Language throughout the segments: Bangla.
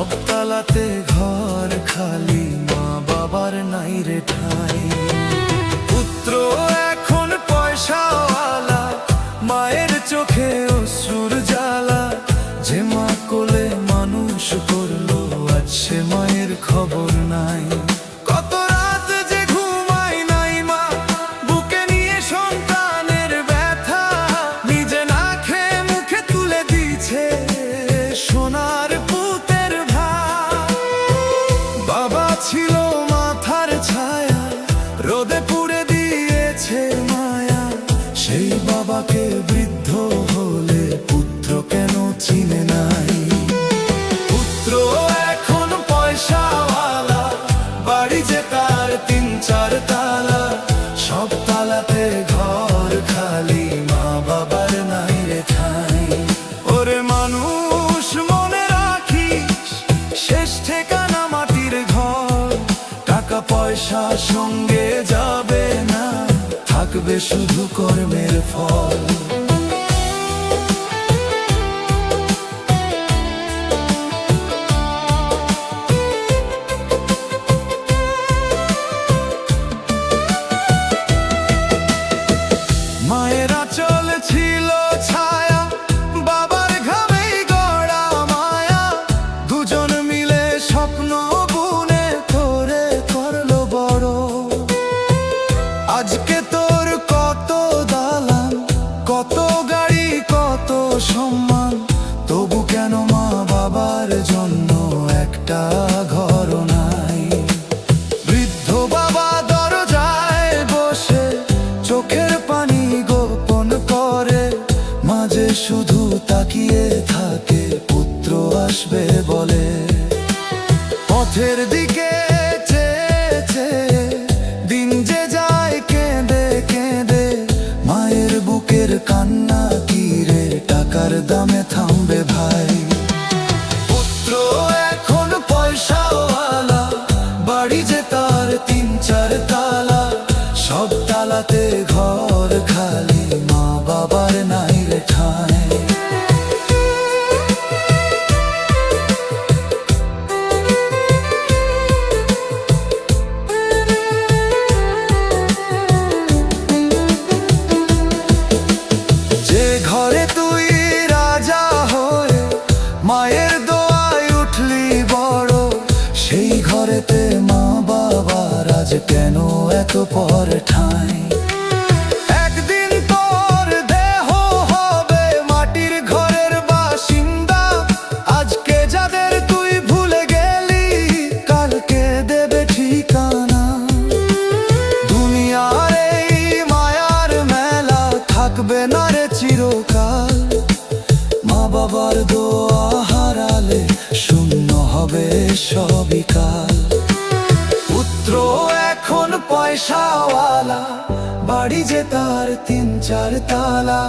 সব তালাতে ঘর খালি, মা বাবার নাই রে ঠাই। পুত্র এখন পয়সাওয়ালা, মায়ের চোখে অশ্রুর জ্বালা। যে মা কোলে মানুষ করলো, আজ সে মায়ের খবর নাই। কত রাত যে ঘুমাই নাই মা, বুকে নিয়ে সন্তানের ব্যথা। নিজে না খেয়ে মুখে তুলে দিছে সোনার পুতের ভাত। বাবা ছিল মাথার ছায়া, রোদে পুড়ে দিয়েছে মায়া। সেই বাবাকে বৃদ্ধ হলে পুত্র কেন চিনে নাই? পুত্র এখন পয়সাওয়ালা, বাড়ি যে তার 3-4 তালা। সব তালাতে ঘর খালি, মা বাবার নাই রে ঠাই। ওরে মানুষ মনে রাখিস, শেষ ঠিকানা মাটির ঘর। টাকা পয়সা সঙ্গে যাবে না, থাকবে শুধু কর্মের ফল। মায়ের আঁচল ছিল ছায়া, বাবার ঘামেই গড়া মায়া। দুজন মিলে স্বপ্ন বুনে করে করলো বড়। আজকে তোর কত দালান, কত গাড়ি, কত সম্মান। তবু কেন মা বাবার জন্য একটা ঘর নাই? বৃদ্ধ বাবা দরজায় বসে চোখের পানি গোপন করে। মাঝে শুধু তাকিয়ে থাকে, পুত্র আসবে বলে। পথের দিকে চেয়ে চেয়ে দিন যে যায় কেঁদে কেঁদে। মায়ের বুকের কান্না কি রে টাকার দামে থামবে ভাই? পুত্র এখন পয়সাওয়ালা, বাড়ি যে তার 3-4 তালা। সব তালাতে ঘর খালি, মা বাবার নাই রে ঠাই। যে ঘরে তুই রাজা হয়ে মায়ের দোয়ায় উঠলি বড়, সেই ঘরেতে মা বাবার আজ কেন এত পর ঠাঁই? একদিন তোর দেহ হবে মাটির ঘরের বাসিন্দা। আজকে যাদের তুই ভুলে গেলি, কালকে দেবে ঠিকানা। দুনিয়ার এই মায়ার মেলা থাকবে না রে চিরকাল। মা বাবার দোয়া হারালে শূন্য হবে সবই কাল। পুত্র এখন পয়সাওয়ালা, বাড়ি যে তার 3-4 তালা।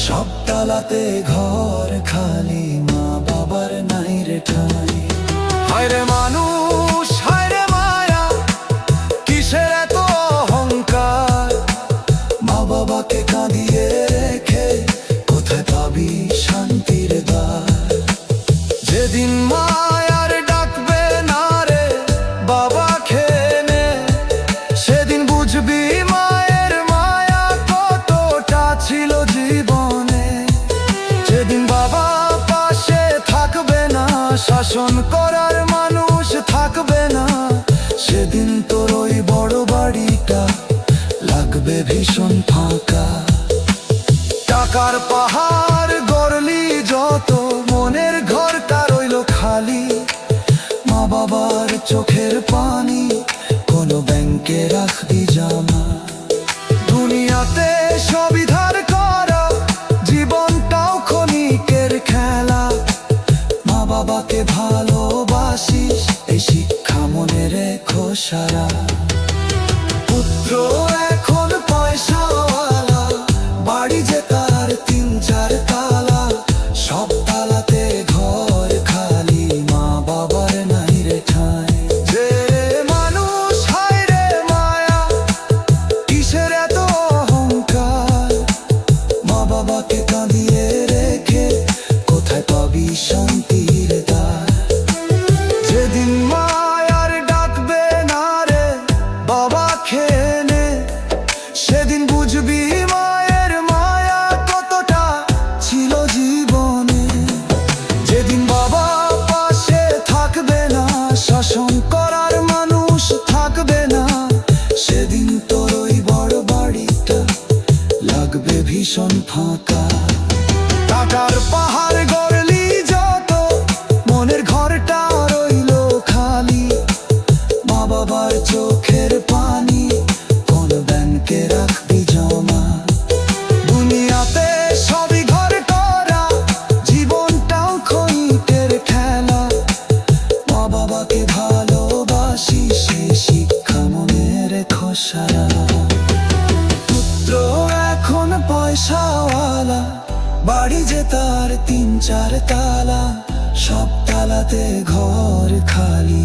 সব তালাতে ঘর খালি, মা বাবার নাই রে ঠাই। হায় রে মানুষ, হায় রে মায়া, কিসের এত অহংকার? মা বাবাকে কাঁদিয়ে রেখে কোথায় পাবি শান্তির দ্বার? যেদিন মায়ার ডাকবে না রে বাবা খেয়ে, সেদিন বুঝবি মায়ের মায়া কতটা ছিল জীবনে। যেদিন বাবা পাশে থাকবে না, শাসন করার মানুষ থাকবে না, সেদিন তোর ওই বড় বাড়িটা লাগবে ভীষণ ফাঁকা। টাকার পাহাড় গড়লি যত, মনের ঘরটা রইল খালি। মা বাবার চোখের পানি কোনো ব্যাংকে রাখবি জমা। দুনিয়াতে সবই ধার করা, জীবনটাও ক্ষণিকের খেলা। মা বাবাকে ভালোবাসিস, এই শিক্ষা মনে রেখো সারা। পুত্র এখন পয়সাওয়ালা, বাড়ি যে তার 3-4 তালা। সব তালাতে ঘর খালি, মা বাবার নাই রে ঠাই। যে মানুষ, হায় রে মায়া, কিসের এত অহংকার? মা বাবাকে কাঁদিয়ে রেখে কোথায় পাবি শান্তির দ্বার? বুঝবি মায়ের মায়া কতটা ছিল জীবনে। যেদিন বাবা পাশে থাকবে না, শাসন করার মানুষ থাকবে না, সেদিন তোর ওই বড় বাড়িটা লাগবে ভীষণ ফাঁকা। টাকার পাহাড় গড়লি যত, মনের ঘরটা রইল খালি। মা বাবার চোখের পানি কোন ব্যাংকে রাখবি জমা? দুনিয়াতে সবই ঘর করা, জীবনটাও খইটের খেলা। মা বাবাকে ভালোবাসি, সে শিক্ষা মনে রেখো সারা। পুত্র এখন পয়সাওয়ালা, বাড়ি যে তার ৩-৪ তালা, সব তালাতে ঘর খালি।